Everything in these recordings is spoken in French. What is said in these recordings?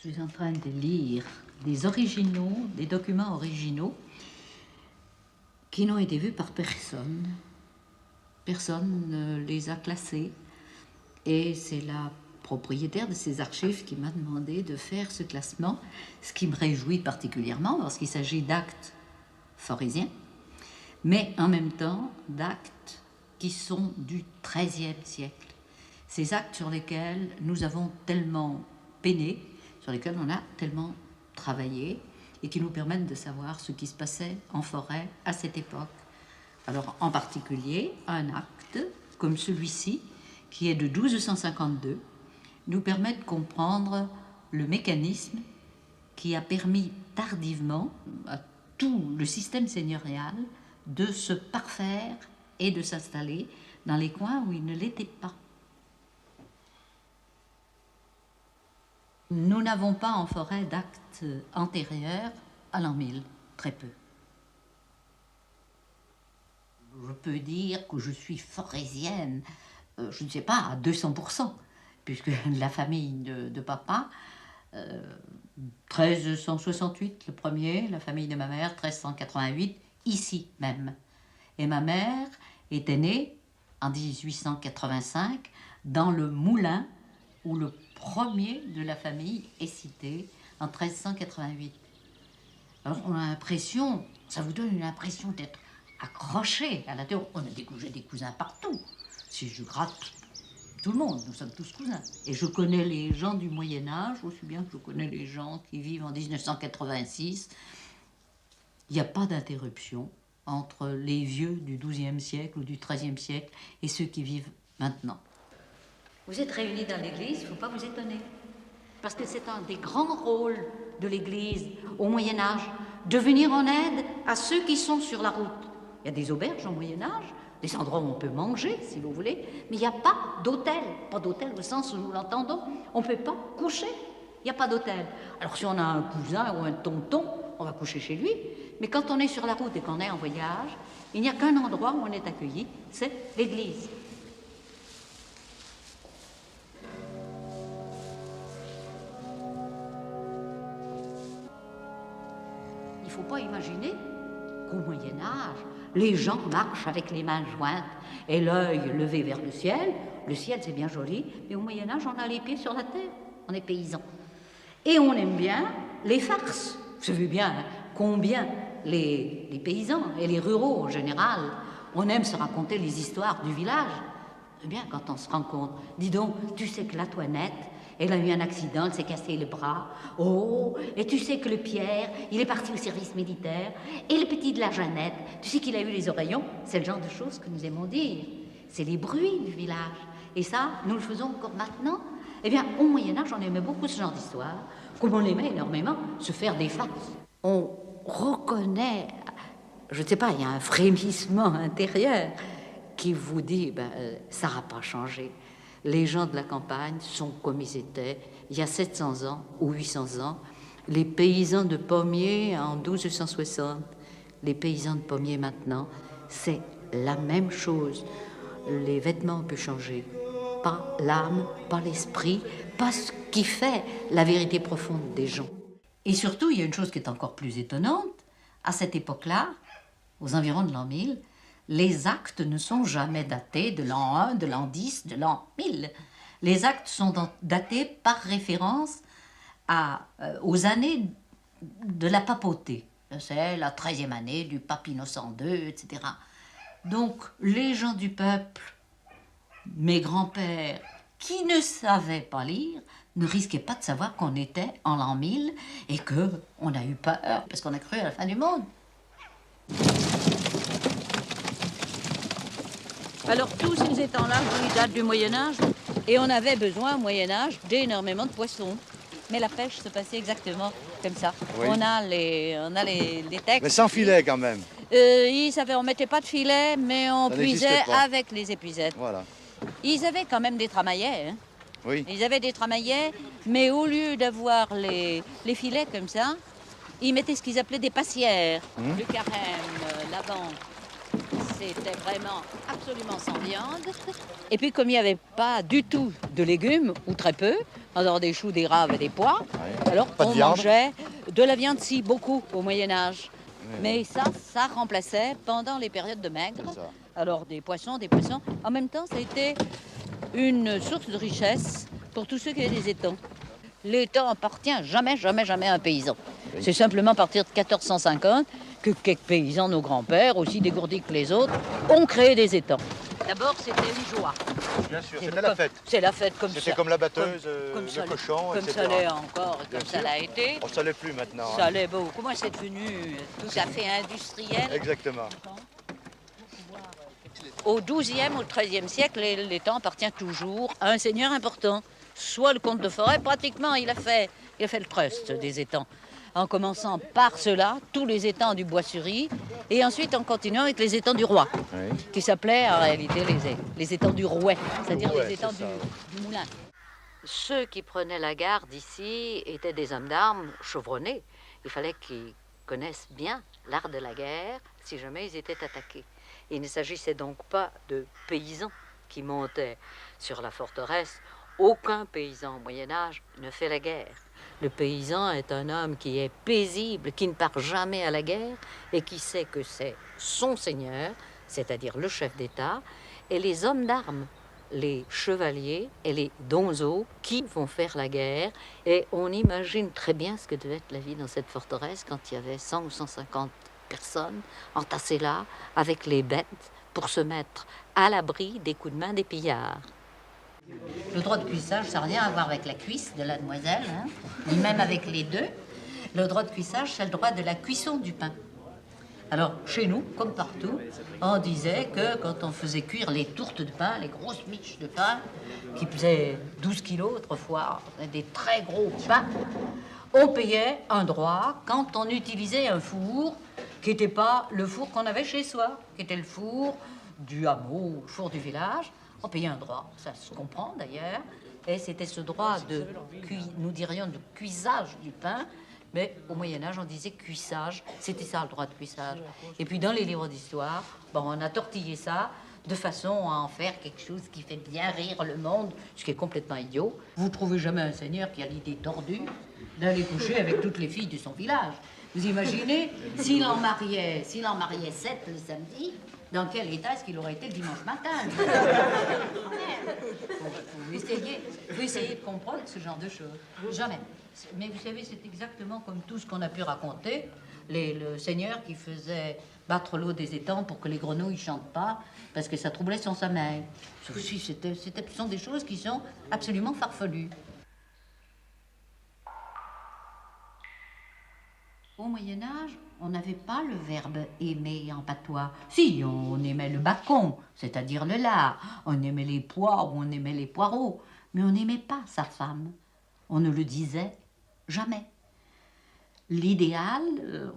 Je suis en train de lire des originaux, des documents originaux qui n'ont été vus par personne. Personne ne les a classés. Et c'est la propriétaire de ces archives qui m'a demandé de faire ce classement, ce qui me réjouit particulièrement parce qu'il s'agit d'actes forésiens, mais en même temps d'actes qui sont du XIIIe siècle. Ces actes sur lesquels nous avons tellement peiné, sur lesquels on a tellement travaillé et qui nous permettent de savoir ce qui se passait en forêt à cette époque. Alors en particulier, un acte comme celui-ci, qui est de 1252, nous permet de comprendre le mécanisme qui a permis tardivement à tout le système seigneurial de se parfaire et de s'installer dans les coins où il ne l'était pas. Nous n'avons pas en forêt d'actes antérieurs à l'an 1000, très peu. Je peux dire que je suis forésienne, je ne sais pas, à 200%, puisque la famille de papa, 1368 le premier, la famille de ma mère, 1388, ici même. Et ma mère était née en 1885 dans le moulin où le premier de la famille est cité en 1388. Alors on a l'impression, ça vous donne une impression d'être accroché à la terre. J'ai des cousins partout. Si je gratte tout le monde, nous sommes tous cousins. Et je connais les gens du Moyen-Âge aussi bien que je connais les gens qui vivent en 1986. Il n'y a pas d'interruption entre les vieux du XIIe siècle ou du XIIIe siècle et ceux qui vivent maintenant. Vous êtes réunis dans l'église, il ne faut pas vous étonner. Parce que c'est un des grands rôles de l'église au Moyen-Âge, de venir en aide à ceux qui sont sur la route. Il y a des auberges au Moyen-Âge, des endroits où on peut manger, si vous voulez, mais il n'y a pas d'hôtel. Pas d'hôtel au sens où nous l'entendons. On ne peut pas coucher. Il n'y a pas d'hôtel. Alors si on a un cousin ou un tonton, on va coucher chez lui. Mais quand on est sur la route et qu'on est en voyage, il n'y a qu'un endroit où on est accueilli, c'est l'église. Il ne faut pas imaginer qu'au Moyen-Âge, les gens marchent avec les mains jointes et l'œil levé vers le ciel. Le ciel, c'est bien joli, mais au Moyen-Âge, on a les pieds sur la terre. On est paysans. Et on aime bien les farces. Vous savez bien hein, combien les paysans et les ruraux en général, on aime se raconter les histoires du village. Eh bien, quand on se rencontre, dis donc, tu sais que la Toinette, elle a eu un accident, elle s'est cassé le bras. Oh, et tu sais que le Pierre, il est parti au service militaire. Et le petit de la Jeannette, tu sais qu'il a eu les oreillons. C'est le genre de choses que nous aimons dire. C'est les bruits du village. Et ça, nous le faisons encore maintenant. Eh bien, au Moyen-Âge, on aimait beaucoup ce genre d'histoire, comme on aimait énormément se faire des farces. On reconnaît, je ne sais pas, il y a un frémissement intérieur qui vous dit, ça n'a pas changé. Les gens de la campagne sont comme ils étaient il y a 700 ans ou 800 ans. Les paysans de Pommiers en 1260, les paysans de Pommiers maintenant, c'est la même chose. Les vêtements ont pu changer. Pas l'âme, pas l'esprit, pas ce qui fait la vérité profonde des gens. Et surtout, il y a une chose qui est encore plus étonnante. À cette époque-là, aux environs de l'an 1000, les actes ne sont jamais datés de l'an 1, de l'an 10, de l'an 1000. Les actes sont datés par référence aux années de la papauté. C'est la 13e année du pape Innocent II, etc. Donc, les gens du peuple, mes grands-pères, qui ne savaient pas lire, ne risquaient pas de savoir qu'on était en l'an 1000 et qu'on a eu peur parce qu'on a cru à la fin du monde. Alors tous ces étangs-là, ils datent du Moyen-Âge et on avait besoin au Moyen-Âge d'énormément de poissons. Mais la pêche se passait exactement comme ça. Oui. On a les textes. Mais sans filet quand même. On mettait pas de filet, mais on puisait avec les épuisettes. Voilà. Ils avaient quand même des tramaillets. Hein. Oui. Ils avaient des tramaillets, mais au lieu d'avoir les filets comme ça, ils mettaient ce qu'ils appelaient des passières. Le carême, la banque. c'était vraiment absolument sans viande. Et puis comme il n'y avait pas du tout de légumes, ou très peu, en dehors des choux, des raves et des pois, alors on mangeait de la viande, si, beaucoup au Moyen-Âge. Mais ça remplaçait pendant les périodes de maigre. Alors des poissons. En même temps, ça a été une source de richesse pour tous ceux qui avaient des étangs. L'étang appartient jamais à un paysan. Oui. C'est simplement à partir de 1450 que quelques paysans, nos grands-pères, aussi dégourdis que les autres, ont créé des étangs. D'abord, c'était une joie. Bien sûr, c'était la fête. C'est la fête comme ça. C'était comme la batteuse, comme le cochon, etc. Comme ça l'est encore, comme ça l'a été. Oh, ça l'est plus maintenant. Ça l'est beaucoup. Moi, c'est devenu tout à fait industriel. Exactement. Au XIIe ou XIIIe siècle, l'étang appartient toujours à un seigneur important. Soit le comte de Forêt, pratiquement, il a fait le trust des étangs. En commençant par cela, tous les étangs du Bois-sur-Ie, et ensuite en continuant avec les étangs du Roi, oui, qui s'appelaient en réalité les étangs du Rouet, c'est-à-dire les étangs du Moulin. Ceux qui prenaient la garde ici étaient des hommes d'armes chevronnés. Il fallait qu'ils connaissent bien l'art de la guerre si jamais ils étaient attaqués. Il ne s'agissait donc pas de paysans qui montaient sur la forteresse. Aucun paysan au Moyen-Âge ne fait la guerre. Le paysan est un homme qui est paisible, qui ne part jamais à la guerre et qui sait que c'est son seigneur, c'est-à-dire le chef d'État, et les hommes d'armes, les chevaliers et les donzos qui vont faire la guerre. Et on imagine très bien ce que devait être la vie dans cette forteresse quand il y avait 100 ou 150 personnes entassées là avec les bêtes pour se mettre à l'abri des coups de main des pillards. Le droit de cuissage, ça n'a rien à voir avec la cuisse de la demoiselle, hein, ni même avec les deux. Le droit de cuissage, c'est le droit de la cuisson du pain. Alors, chez nous, comme partout, on disait que quand on faisait cuire les tourtes de pain, les grosses miches de pain, qui pesaient 12 kilos autrefois, des très gros pains, on payait un droit quand on utilisait un four qui n'était pas le four qu'on avait chez soi, qui était le four du hameau, le four du village. On payait un droit, ça se comprend d'ailleurs, et c'était ce droit de, nous dirions, de cuisage du pain, mais au Moyen-Âge, on disait cuissage, c'était ça le droit de cuissage. Et puis dans les livres d'histoire, bon, on a tortillé ça de façon à en faire quelque chose qui fait bien rire le monde, ce qui est complètement idiot. Vous trouvez jamais un seigneur qui a l'idée tordue d'aller coucher avec toutes les filles de son village. Vous imaginez, s'il en mariait 7 le samedi, dans quel état est-ce qu'il aurait été le dimanche matin? Vous essayez de comprendre ce genre de choses. Jamais. Mais vous savez, c'est exactement comme tout ce qu'on a pu raconter. Le seigneur qui faisait battre l'eau des étangs pour que les grenouilles ne chantent pas, parce que ça troublait son sommeil. Ce sont des choses qui sont absolument farfelues. Au Moyen-Âge, on n'avait pas le verbe aimer en patois. Si, on aimait le bacon, c'est-à-dire le lard, on aimait les pois ou on aimait les poireaux, mais on n'aimait pas sa femme. On ne le disait jamais. L'idéal,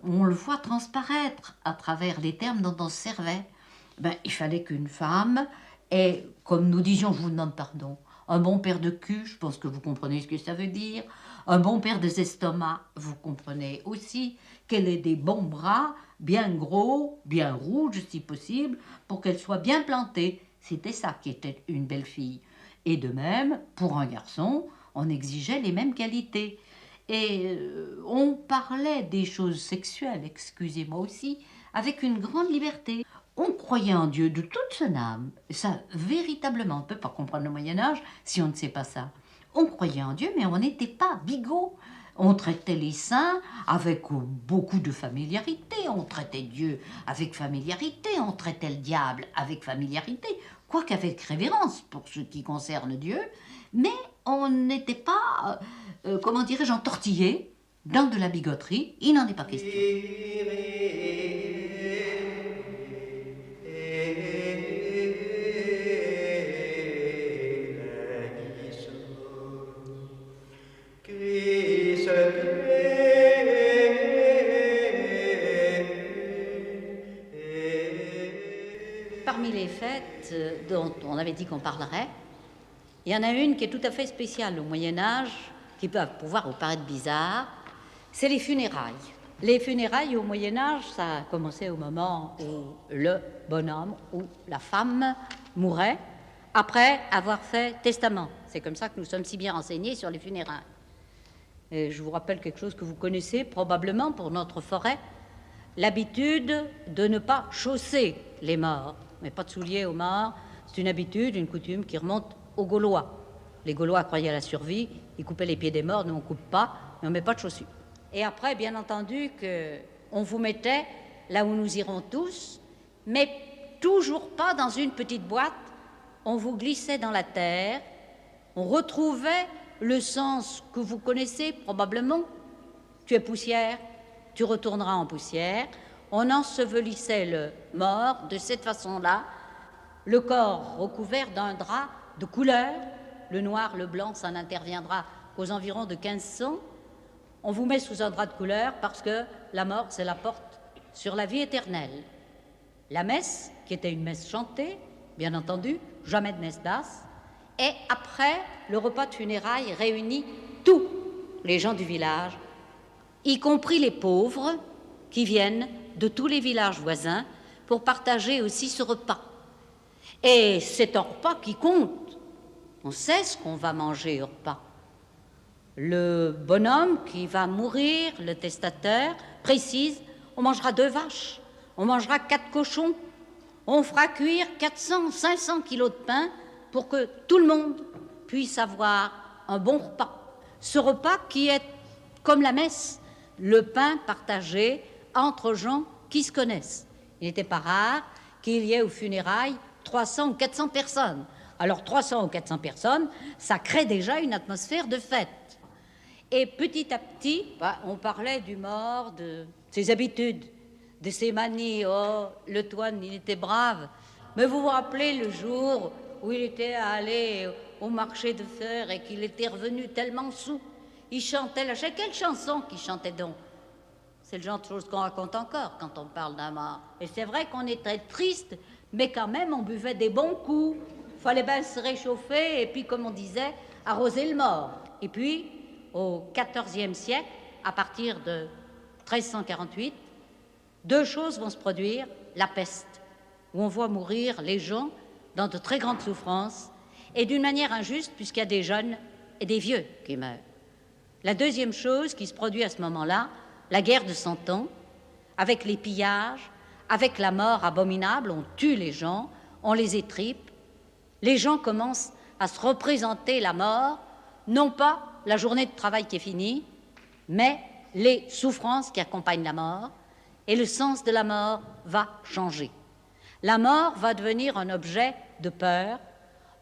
on le voit transparaître à travers les termes dont on se servait. Il fallait qu'une femme ait, comme nous disions, je vous demande pardon, un bon paire de cul, je pense que vous comprenez ce que ça veut dire, un bon paire de estomacs, vous comprenez aussi, qu'elle ait des bons bras, bien gros, bien rouges si possible, pour qu'elle soit bien plantée. C'était ça qui était une belle fille. Et de même, pour un garçon, on exigeait les mêmes qualités. Et on parlait des choses sexuelles, excusez-moi aussi, avec une grande liberté. On croyait en Dieu de toute son âme. Ça, véritablement, on ne peut pas comprendre le Moyen-Âge si on ne sait pas ça. On croyait en Dieu, mais on n'était pas bigot. On traitait les saints avec beaucoup de familiarité. On traitait Dieu avec familiarité. On traitait le diable avec familiarité, quoique avec révérence pour ce qui concerne Dieu. Mais on n'était pas, comment dirais-je, entortillé dans de la bigoterie. Il n'en est pas question. Parmi les fêtes dont on avait dit qu'on parlerait, il y en a une qui est tout à fait spéciale au Moyen-Âge, qui peut pouvoir vous paraître bizarre, c'est les funérailles. Les funérailles au Moyen-Âge, ça a commencé au moment où le bonhomme ou la femme mourait après avoir fait testament. C'est comme ça que nous sommes si bien renseignés sur les funérailles. Et je vous rappelle quelque chose que vous connaissez probablement pour notre forêt, l'habitude de ne pas chausser les morts. Mais pas de souliers aux morts, c'est une habitude, une coutume qui remonte aux Gaulois. Les Gaulois croyaient à la survie, ils coupaient les pieds des morts, nous on ne coupe pas, mais on ne met pas de chaussures. Et après, bien entendu, qu'on vous mettait là où nous irons tous, mais toujours pas dans une petite boîte. On vous glissait dans la terre, on retrouvait le sens que vous connaissez probablement. Tu es poussière, tu retourneras en poussière. On ensevelissait le mort de cette façon-là, le corps recouvert d'un drap de couleur. Le noir, le blanc, ça n'interviendra qu'aux environs de 1500. On vous met sous un drap de couleur parce que la mort, c'est la porte sur la vie éternelle. La messe, qui était une messe chantée, bien entendu, jamais de messe basse, et après, le repas de funérailles réunit tous les gens du village, y compris les pauvres qui viennent de tous les villages voisins pour partager aussi ce repas. Et c'est un repas qui compte. On sait ce qu'on va manger au repas. Le bonhomme qui va mourir, le testateur, précise, on mangera 2 vaches, on mangera 4 cochons, on fera cuire 400, 500 kilos de pain pour que tout le monde puisse avoir un bon repas. Ce repas qui est comme la messe, le pain partagé entre gens qui se connaissent. Il n'était pas rare qu'il y ait aux funérailles 300 ou 400 personnes. Alors 300 ou 400 personnes, ça crée déjà une atmosphère de fête. Et petit à petit, on parlait du mort, de ses habitudes, de ses manies. Oh, le Toine, il était brave. Mais vous vous rappelez le jour où il était allé au marché de fer et qu'il était revenu tellement saoul. Il chantait la chanson. Quelle chanson qu'il chantait donc? C'est le genre de choses qu'on raconte encore quand on parle d'un mort. Et c'est vrai qu'on est très triste, mais quand même, on buvait des bons coups. Il fallait bien se réchauffer et puis, comme on disait, arroser le mort. Et puis, au XIVe siècle, à partir de 1348, 2 choses vont se produire. La peste, où on voit mourir les gens dans de très grandes souffrances et d'une manière injuste, puisqu'il y a des jeunes et des vieux qui meurent. La deuxième chose qui se produit à ce moment-là, la guerre de 100 ans, avec les pillages, avec la mort abominable, on tue les gens, on les étripe. Les gens commencent à se représenter la mort, non pas la journée de travail qui est finie, mais les souffrances qui accompagnent la mort, et le sens de la mort va changer. La mort va devenir un objet de peur,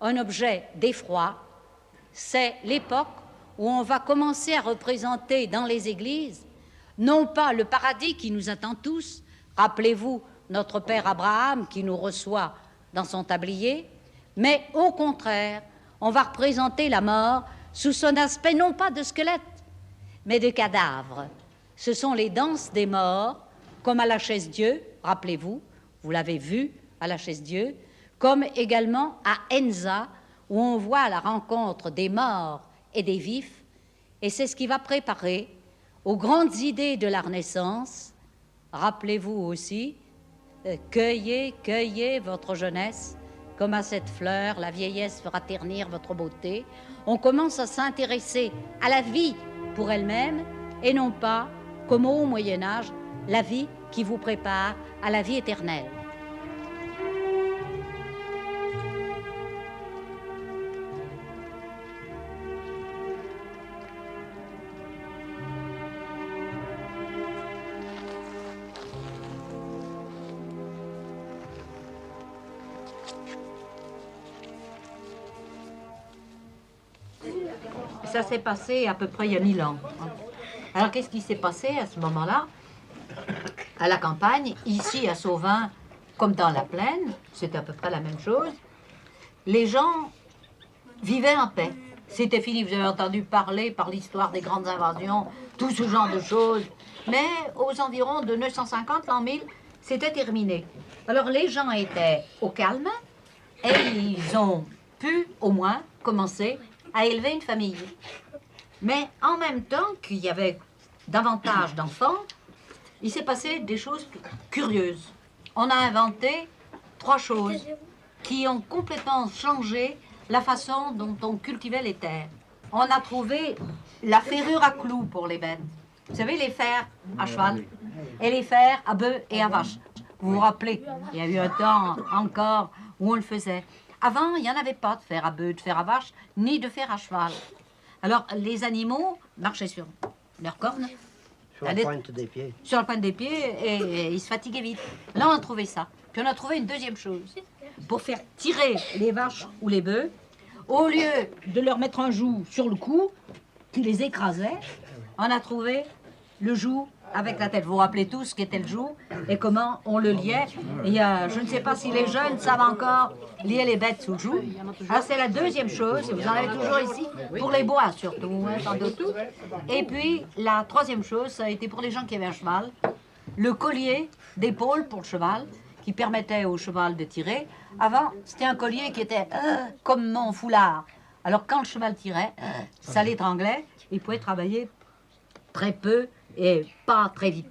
un objet d'effroi. C'est l'époque où on va commencer à représenter dans les églises, non pas le paradis qui nous attend tous, rappelez-vous notre père Abraham qui nous reçoit dans son tablier, mais au contraire, on va représenter la mort sous son aspect non pas de squelette, mais de cadavre. Ce sont les danses des morts, comme à la Chaise-Dieu, rappelez-vous, vous l'avez vu à la Chaise-Dieu, comme également à Enza, où on voit la rencontre des morts et des vifs, et c'est ce qui va préparer aux grandes idées de la Renaissance. Rappelez-vous aussi, cueillez, cueillez votre jeunesse, comme à cette fleur, la vieillesse fera ternir votre beauté. On commence à s'intéresser à la vie pour elle-même, et non pas, comme au Moyen-Âge, la vie qui vous prépare à la vie éternelle. Ça s'est passé à peu près il y a 1000 ans. Alors qu'est-ce qui s'est passé à ce moment-là? À la campagne, ici à Sauvin, comme dans la plaine, c'est à peu près la même chose, les gens vivaient en paix. C'était fini, vous avez entendu parler par l'histoire des grandes invasions, tout ce genre de choses, mais aux environs de 950, l'an 1000, c'était terminé. Alors les gens étaient au calme et ils ont pu au moins commencer à élever une famille. Mais en même temps qu'il y avait davantage d'enfants, il s'est passé des choses curieuses. On a inventé 3 choses qui ont complètement changé la façon dont on cultivait les terres. On a trouvé la ferrure à clous pour les bêtes. Vous savez, les fers à cheval et les fers à bœuf et à vache. Vous vous rappelez, il y a eu un temps encore où on le faisait. Avant, il n'y en avait pas de fer à bœuf, de fer à vache, ni de fer à cheval. Alors, les animaux marchaient sur leurs cornes. Sur la pointe des pieds. Sur la pointe des pieds et ils se fatiguaient vite. Là, on a trouvé ça. Puis on a trouvé une deuxième chose. Pour faire tirer les vaches ou les bœufs, au lieu de leur mettre un joug sur le cou, qui les écrasait, on a trouvé le joug avec la tête. Vous vous rappelez tous ce qu'était le joug et comment on le liait. Et je ne sais pas si les jeunes savent encore lier les bêtes sous le joug. Alors c'est la deuxième chose, et vous en avez toujours ici, pour les bois surtout, hein, sans doute tout. Et puis la troisième chose, ça a été pour les gens qui avaient un cheval, le collier d'épaule pour le cheval, qui permettait au cheval de tirer. Avant, c'était un collier qui était comme mon foulard. Alors quand le cheval tirait, ça l'étranglait, il pouvait travailler très peu et pas très vite.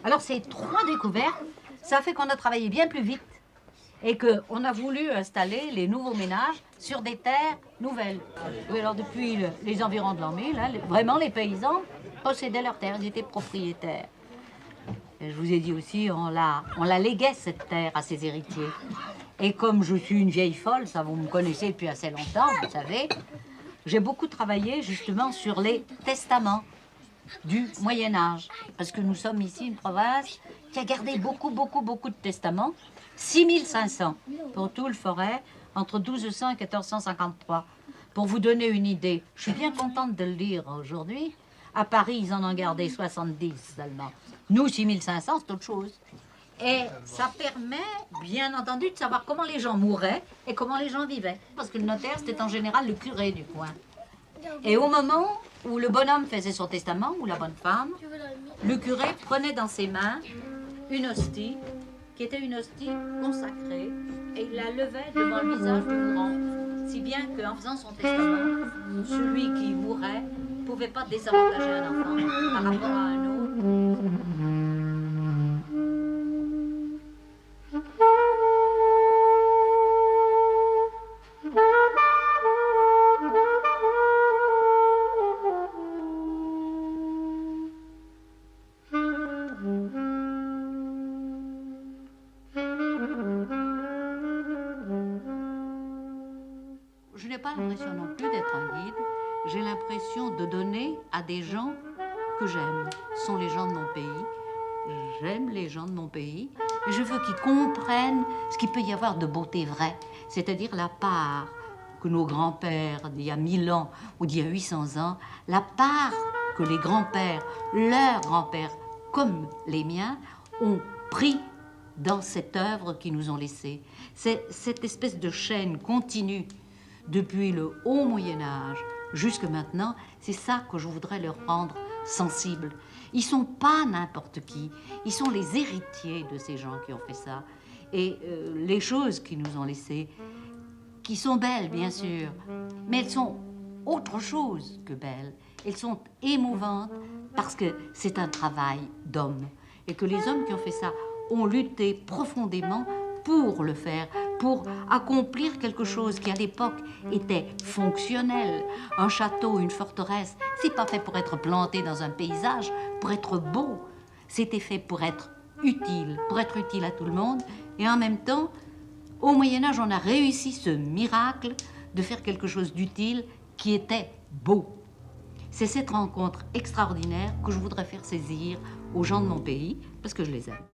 Alors ces 3 découvertes, ça fait qu'on a travaillé bien plus vite et qu'on a voulu installer les nouveaux ménages sur des terres nouvelles. Oui, alors depuis les environs de l'an 1000, hein, vraiment les paysans possédaient leurs terres, ils étaient propriétaires. Et je vous ai dit aussi, on la léguait cette terre à ses héritiers. Et comme je suis une vieille folle, ça vous me connaissez depuis assez longtemps, vous savez, j'ai beaucoup travaillé justement sur les testaments du Moyen-Âge. Parce que nous sommes ici une province qui a gardé beaucoup de testaments. 6500 pour tout le Forêt, entre 1200 et 1453. Pour vous donner une idée, je suis bien contente de le lire aujourd'hui. À Paris, ils en ont gardé 70 seulement. Nous, 6500, c'est autre chose. Et ça permet, bien entendu, de savoir comment les gens mouraient et comment les gens vivaient. Parce que le notaire, c'était en général le curé du coin. Et au moment où le bonhomme faisait son testament, ou la bonne femme, le curé prenait dans ses mains une hostie, qui était une hostie consacrée, et il la levait devant le visage du mourant. Si bien qu'en faisant son testament, celui qui mourait ne pouvait pas désavantager un enfant par rapport à un autre. Je n'ai pas l'impression non plus d'être un guide. J'ai l'impression de donner à des gens que j'aime. Ce sont les gens de mon pays. J'aime les gens de mon pays. Et je veux qu'ils comprennent ce qu'il peut y avoir de beauté vraie. C'est-à-dire la part que nos grands-pères d'il y a 1000 ans ou d'il y a 800 ans, la part que les grands-pères, leurs grands-pères, comme les miens, ont pris dans cette œuvre qu'ils nous ont laissée. C'est cette espèce de chaîne continue depuis le haut Moyen-Âge jusque maintenant, c'est ça que je voudrais leur rendre sensibles. Ils ne sont pas n'importe qui, ils sont les héritiers de ces gens qui ont fait ça. Et les choses qu'ils nous ont laissées, qui sont belles bien sûr, mais elles sont autre chose que belles. Elles sont émouvantes parce que c'est un travail d'hommes et que les hommes qui ont fait ça ont lutté profondément pour le faire, pour accomplir quelque chose qui à l'époque était fonctionnel. Un château, une forteresse, c'est pas fait pour être planté dans un paysage, pour être beau. C'était fait pour être utile à tout le monde. Et en même temps, au Moyen-Âge, on a réussi ce miracle de faire quelque chose d'utile qui était beau. C'est cette rencontre extraordinaire que je voudrais faire saisir aux gens de mon pays, parce que je les aime.